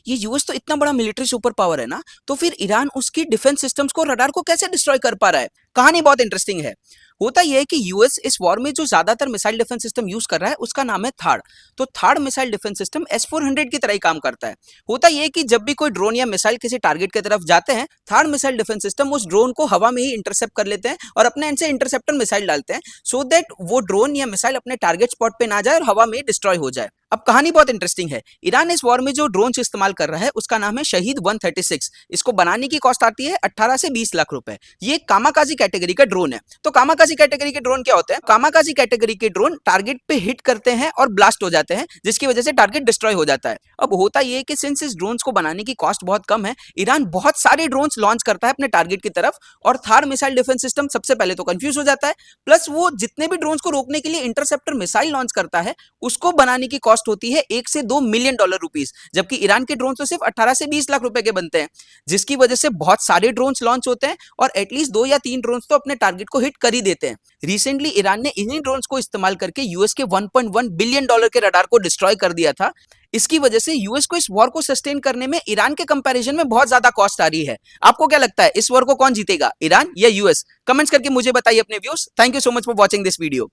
ये यूएस तो इतना बड़ा मिलिट्री सुपर पावर है ना, तो फिर ईरान उसकी डिफेंस सिस्टम्स को, रडार को कैसे डिस्ट्रॉय कर पा रहा है? कहानी बहुत इंटरेस्टिंग है। होता यह है कि यूएस इस वॉर में जो ज्यादातर मिसाइल डिफेंस सिस्टम यूज कर रहा है उसका नाम है थाड़। तो थाड़ मिसाइल डिफेंस सिस्टम S-400 की तरह ही काम करता है। होता यह है कि जब भी कोई ड्रोन या मिसाइल किसी टारगेट की तरफ जाते हैं, थाड़ मिसाइल डिफेंस सिस्टम उस ड्रोन को हवा में ही इंटरसेप्ट कर लेते हैं और अपने एंड से इंटरसेप्टर मिसाइल डालते हैं, सो दैट वो ड्रोन या मिसाइल अपने टारगेट स्पॉट पे ना जाए और हवा में डिस्ट्रॉय हो जाए। अब कहानी बहुत इंटरेस्टिंग है। ईरान इस वॉर में जो ड्रोन इस्तेमाल कर रहा है उसका नाम है शहीद 136। इसको बनाने की कॉस्ट आती है 18 से 20 लाख रुपए। ये कामाकाजी कैटेगरी का ड्रोन है। तो कामाकाजी कैटेगरी के ड्रोन क्या होते हैं? कामाकाजी कैटेगरी के ड्रोन टारगेट पे हिट करते हैं और ब्लास्ट हो जाते हैं, जिसकी वजह से टारगेट डिस्ट्रॉय हो जाता है। अब होता यह है कि सिंस इस ड्रोन्स को बनाने की कॉस्ट बहुत कम है, ईरान बहुत सारे ड्रोन्स लॉन्च करता है अपने टारगेट की तरफ, और थार मिसाइल डिफेंस सिस्टम सबसे पहले तो कंफ्यूज हो जाता है। प्लस वो जितने भी ड्रोन्स को रोकने के लिए इंटरसेप्टर मिसाइल लॉन्च करता है, उसको बनाने की कॉस्ट होती है 1 से 2 मिलियन डॉलर रुपीस, जबकि ईरान के ड्रोन तो सिर्फ 18 से 20 लाख रुपए के बनते हैं, जिसकी वजह से बहुत सारे ड्रोन्स लॉन्च होते हैं और एटलीस्ट 2 या 3 ड्रोन्स तो अपने टारगेट को हिट कर ही देते हैं। रिसेंटली ईरान ने इन्हीं ड्रोन्स को इस्तेमाल करके यूएस के 1.1 बिलियन डॉलर के रडार को डिस्ट्रॉय कर दिया था। इसकी वजह से यूएस को इस वॉर को सस्टेन करने में ईरान के कंपैरिजन में बहुत ज्यादा कॉस्ट आ रही है। आपको क्या लगता है, इस वॉर को कौन जीतेगा, ईरान या यूएस? कमेंट्स करके मुझे बताइए अपने views. Thank you so much for watching this video.